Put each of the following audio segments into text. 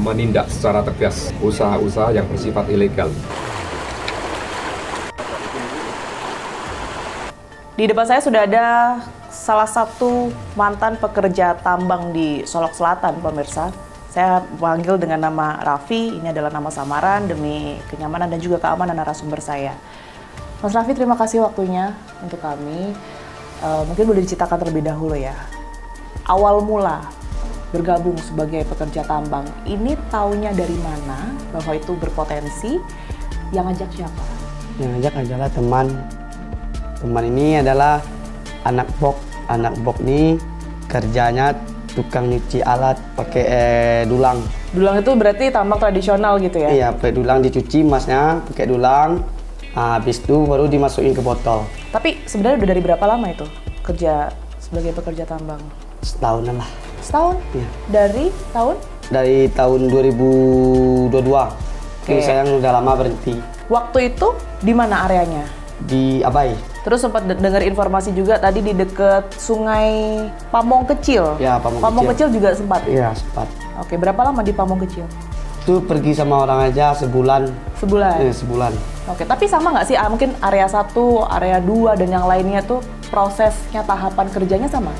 menindak secara tegas usaha-usaha yang bersifat ilegal. Di depan saya sudah ada salah satu mantan pekerja tambang di Solok Selatan, pemirsa. Saya panggil dengan nama Raffi, ini adalah nama samaran demi kenyamanan dan juga keamanan narasumber saya. Mas Raffi, terima kasih waktunya untuk kami. Mungkin boleh diceritakan terlebih dahulu ya. Awal mula bergabung sebagai pekerja tambang, ini taunya dari mana bahwa itu berpotensi? Yang ngajak siapa? Yang ngajak adalah teman. Teman ini adalah anak bok. Anak bok ini kerjanya tukang nyuci alat pakai dulang. Dulang itu berarti tambang tradisional gitu ya? Iya, pakai dulang dicuci emasnya, pakai dulang. Nah, habis itu baru dimasukin ke botol. Tapi sebenarnya udah dari berapa lama itu kerja sebagai pekerja tambang? Setahunan lah. Setahun? Iya. Dari tahun? Dari tahun 2022. Oke. Saya udah lama berhenti. Waktu itu di mana areanya? Di Abai. Terus sempat dengar informasi juga tadi di dekat Sungai Pamong Kecil. Ya, Pamong Pamong Kecil. Kecil juga sempat? Iya, sempat. Oke, berapa lama di Pamong Kecil? Itu pergi sama orang aja sebulan. Sebulan? Sebulan. Oke, tapi sama nggak sih mungkin area 1, area 2, dan yang lainnya tuh prosesnya, tahapan kerjanya sama?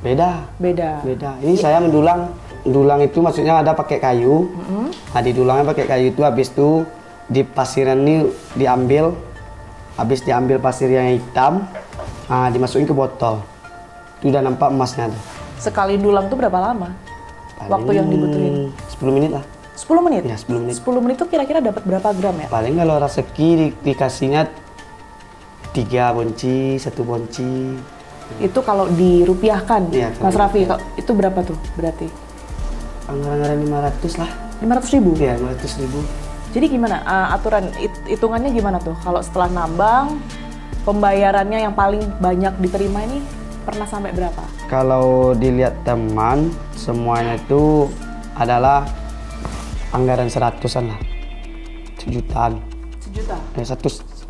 Beda. Beda? Beda. Ini saya mendulang. Dulang itu maksudnya ada pakai kayu. Nah, di dulangnya pakai kayu itu, habis itu di pasiran ini diambil. Habis diambil pasir yang hitam, dimasukin ke botol. Itu udah nampak emasnya tuh. Sekali dulang tuh berapa lama? Paling Waktu yang dibutuhin? 10 menit lah. 10 menit? Ya, 10 menit. 10 menit tuh kira-kira dapat berapa gram ya? Paling kalau rezeki dikasihnya 3 bonci, 1 bonci. Itu kalau dirupiahkan, Iya, Mas Raffi, itu berapa tuh berarti? Anggaran-anggaran 500 lah. 500.000? Iya, 500.000. Jadi gimana aturan hitungannya gimana tuh? Kalau setelah nambang, pembayarannya yang paling banyak diterima ini pernah sampai berapa? Kalau dilihat teman, semuanya itu adalah anggaran 100-an lah. Sejutaan. Sejuta?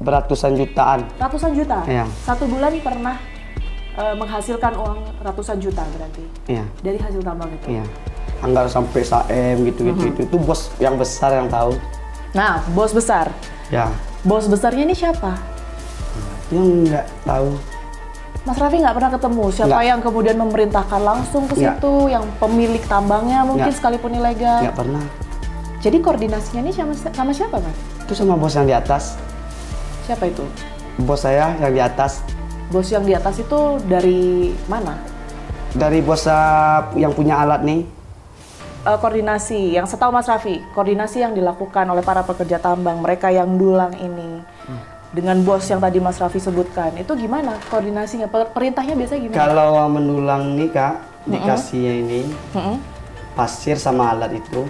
Beratusan jutaan. Ratusan juta? Iya. Satu bulan pernah menghasilkan uang ratusan juta berarti? Iya. Dari hasil tambang itu? Iya. Anggaran sampai SAM gitu-gitu. Itu bos yang besar yang tahu. Nah, bos besar? Ya. Bos besarnya ini siapa? Yang nggak tahu. Mas Raffi nggak pernah ketemu siapa Nggak. yang kemudian memerintahkan langsung ke Nggak. situ, yang pemilik tambangnya mungkin Nggak. sekalipun ilegal? Nggak pernah. Jadi koordinasinya ini sama siapa, Mas? Itu sama bos yang di atas. Siapa itu? Bos saya yang di atas. Bos yang di atas itu dari mana? Dari bos yang punya alat nih. Koordinasi, yang setahu Mas Raffi, koordinasi yang dilakukan oleh para pekerja tambang, mereka yang dulang ini, dengan bos yang tadi Mas Raffi sebutkan, itu gimana koordinasinya? Perintahnya biasanya gimana? Kalau mendulang nih Kak, dikasihnya ini pasir sama alat itu.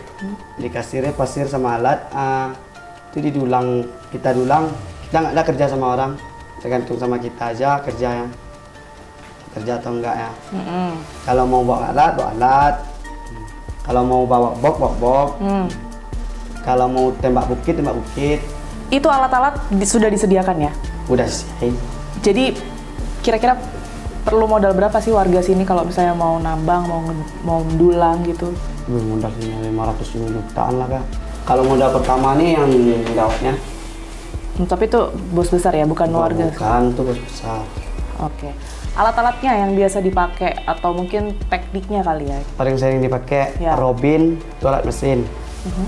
Dikasihnya pasir sama alat, itu didulang, kita dulang, kita nggak ada kerja sama orang, tergantung sama kita aja kerjanya. Kerja atau enggak ya. Kalau mau bawa alat. Kalau mau bawa bok. Kalau mau tembak bukit. Itu alat-alat sudah disediakan ya? Udah sih. Jadi kira-kira perlu modal berapa sih warga sini kalau misalnya mau nambang, mau mendulang gitu? Modal 500 jutaan lah Kak. Kalau modal pertama nih yang gawatnya. Tapi itu bos besar ya, bukan warga? Bukan, itu bos besar. Oke. Alat-alatnya yang biasa dipakai atau mungkin tekniknya kali ya? Paling sering dipakai Ya. robin, itu alat mesin.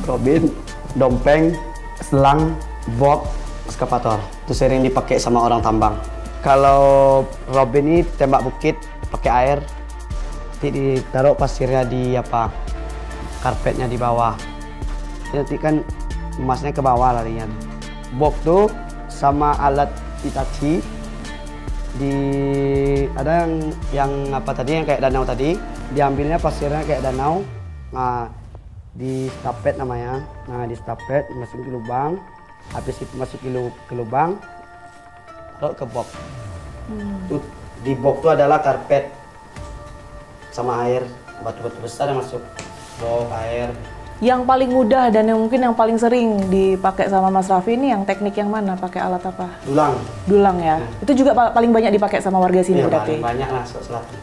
Robin, dompeng, selang, bok, eskavator. Itu sering dipakai sama orang tambang. Kalau robin ini tembak bukit pakai air. Nanti ditaruh pasirnya di karpetnya di bawah. Nanti kan emasnya ke bawah larinya. Bok tuh sama alat Hitachi. Ada yang tadi yang kayak danau tadi, diambilnya pasirnya kayak danau. Nah, di stapet namanya. Nah, di stapet masukin ke lubang. Habis itu masuk ke lubang, taruh ke box. Tuh, di box itu adalah karpet sama air, batu-batu besar yang masuk box air. Yang paling mudah dan yang mungkin yang paling sering dipakai sama Mas Raffi ini yang teknik yang mana? Pakai alat apa? Dulang. Dulang ya. Itu juga paling banyak dipakai sama warga sini Iya, berarti. paling banyak lah Solok Selatan.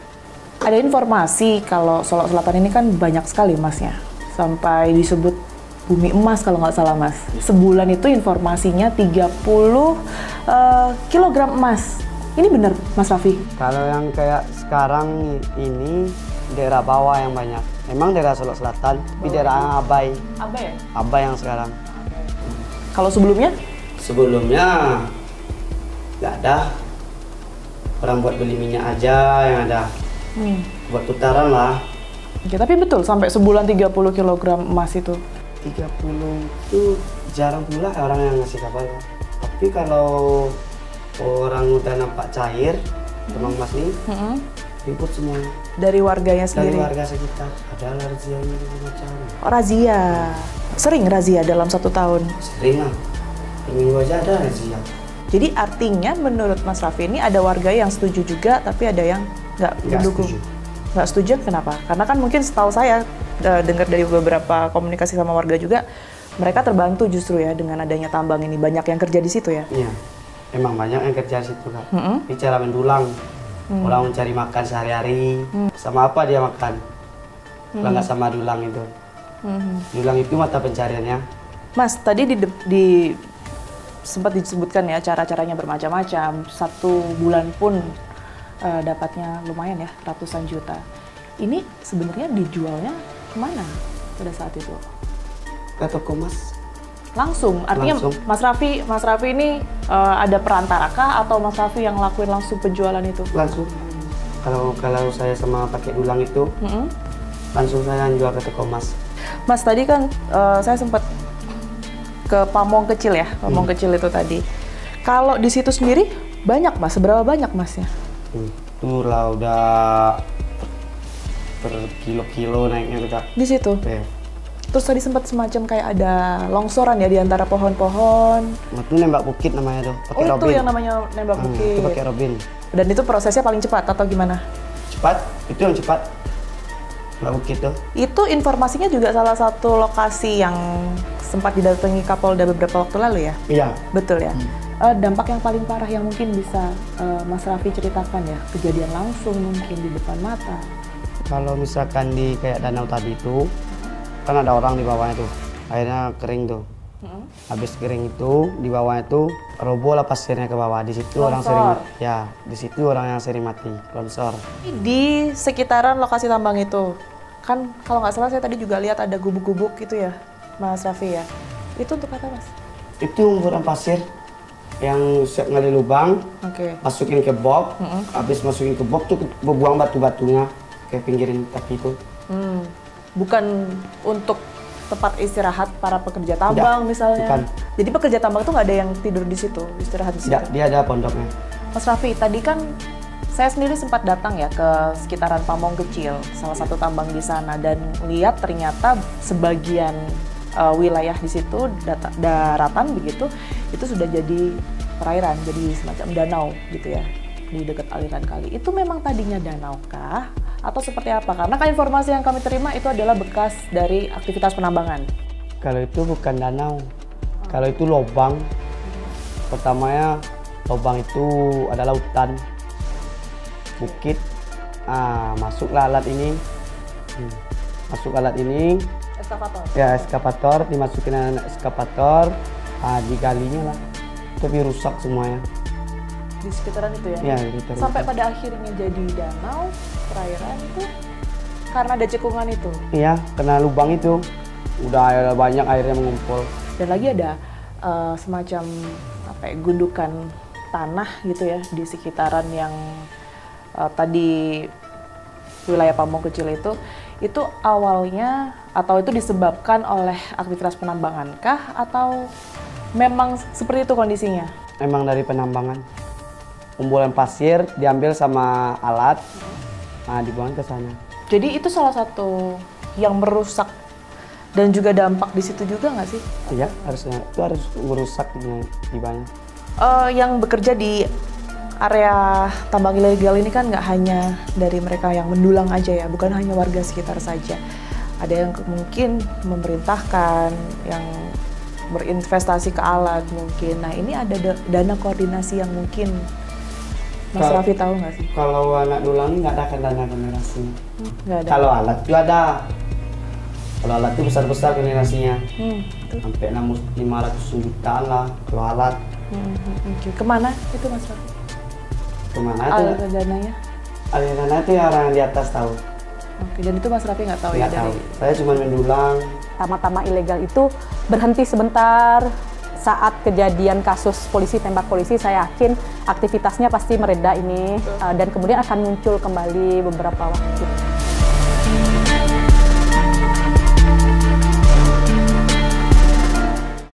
Ada informasi kalau Solok Selatan ini kan banyak sekali emasnya. sampai disebut bumi emas kalau nggak salah Mas. Sebulan itu informasinya 30 kilogram emas. Ini benar Mas Raffi? Kalau yang kayak sekarang ini daerah bawah yang banyak. Memang daerah Solok Selatan, tapi daerah Abai. Abai ya? Abai yang sekarang. Kalau sebelumnya? Sebelumnya nggak ada. Orang buat beli minyak aja yang ada. Buat putaran lah. Oke, tapi betul sampai sebulan 30 kilogram emas itu? 30 itu jarang pula orang yang ngasih kabar. Tapi kalau orang udah nampak cair, Tambang Emas nih, ribut semua. Dari warganya sendiri? Dari warga sekitar. Ada razia ini macam. Oh, razia. Sering razia dalam 1 tahun? Sering lah. Minggu aja ada razia. Jadi artinya menurut Mas Raffi ini ada warga yang setuju juga, tapi ada yang nggak mendukung? Nggak setuju, kenapa? Karena kan mungkin setahu saya, dengar dari beberapa komunikasi sama warga juga, mereka terbantu justru ya dengan adanya tambang ini. Banyak yang kerja di situ ya? Iya, emang banyak yang kerja di situ kan. Ini cara mendulang. Orang mencari makan sehari-hari. Sama apa dia makan? Kalau nggak sama dulang itu. Dulang itu mata pencariannya. Mas, tadi sempat disebutkan ya cara-caranya bermacam-macam. 1 bulan pun dapatnya lumayan ya, ratusan juta. Ini sebenarnya dijualnya kemana pada saat itu? Ke toko emas. Langsung, artinya Langsung. Mas Raffi ini ada perantara kah atau Mas Raffi yang lakuin langsung penjualan itu? Langsung. Kalau saya sama pakai dulang itu, langsung saya jual ke toko emas. Mas, tadi kan saya sempat ke Pamong Kecil ya, Pamong Kecil itu tadi. Kalau di situ sendiri banyak Mas, seberapa banyak Masnya? Itu lah udah per kilo-kilo naiknya kita. Di situ? Ya. Terus tadi sempat semacam kayak ada longsoran ya di antara pohon-pohon. Itu nembak bukit namanya tuh, pakai robin. Itu yang namanya nembak bukit. Itu pakai robin. Dan itu prosesnya paling cepat atau gimana? Cepat, itu yang cepat. Nembak bukit tuh. Itu informasinya juga salah satu lokasi yang sempat didatangi Kapolda beberapa waktu lalu ya? Iya. Betul ya? Dampak yang paling parah yang mungkin bisa Mas Raffi ceritakan ya? Kejadian langsung mungkin di depan mata. Kalau misalkan di kayak danau tadi itu, kan ada orang di bawahnya tuh, akhirnya kering tuh. Habis kering itu di bawahnya tuh roboh lah pasirnya ke bawah. Di situ orang sering, ya di situ orang yang sering mati, longsor. Di sekitaran lokasi tambang itu, kan kalau nggak salah saya tadi juga lihat ada gubuk-gubuk gitu ya, Mas Raffi ya. Itu untuk apa Mas? Itu umburan pasir yang siap ngali lubang, masukin ke box. Habis masukin ke box tuh buang batu-batunya ke pinggirin tapi itu. Bukan untuk tempat istirahat para pekerja tambang misalnya. Bukan. Jadi pekerja tambang itu nggak ada yang tidur di situ, istirahat di situ. Tidak, dia ada pondoknya. Mas Raffi, tadi kan saya sendiri sempat datang ya ke sekitaran Pamong Kecil, salah satu tambang di sana, dan lihat ternyata sebagian wilayah di situ daratan begitu, itu sudah jadi perairan, jadi semacam danau gitu ya di dekat aliran kali. Itu memang tadinya danau kah? Atau seperti apa? Karena kan informasi yang kami terima itu adalah bekas dari aktivitas penambangan. Kalau itu bukan danau, kalau itu lubang. Pertamanya lubang itu adalah hutan, bukit. Masuklah alat ini, masuk alat ini. Eskavator. Ya eskavator, dimasukin eskavator, digalinya lah. Tapi rusak semuanya. Di sekitaran itu ya? Ya gitu. Sampai pada akhirnya jadi danau, perairan itu karena ada cekungan itu? Iya, kena lubang itu. Udah banyak airnya mengumpul. Dan lagi ada semacam gundukan tanah gitu ya di sekitaran yang tadi wilayah Pamong Kecil itu awalnya atau itu disebabkan oleh aktivitas penambangan kah atau memang seperti itu kondisinya? Memang dari penambangan. Kumpulan pasir diambil sama alat, dibuang ke sana. Jadi itu salah satu yang merusak dan juga dampak di situ juga nggak sih? Iya, harusnya itu harus merusak di banyak. Yang bekerja di area tambang ilegal ini kan nggak hanya dari mereka yang mendulang aja ya, bukan hanya warga sekitar saja. Ada yang mungkin memerintahkan, yang berinvestasi ke alat mungkin. Nah ini ada dana koordinasi yang mungkin Mas Raffi tahu nggak sih? Kalau anak dulang nggak ada dana koordinasi. Nggak ada. Kalau alat itu ada. Kalau alat itu besar-besar koordinasinya. Sampai 500 jutaan lah kalau alat. Oke. Kemana itu Mas Raffi? Kemana itu? Aliran dananya? Aliran dana itu ya orang di atas tahu. Oke, dan itu Mas Raffi nggak tahu ya Nggak tahu. dari... Saya cuma mendulang. Tambang-tambang ilegal itu berhenti sebentar saat kejadian kasus polisi tembak polisi. Saya yakin aktivitasnya pasti mereda ini dan kemudian akan muncul kembali beberapa waktu.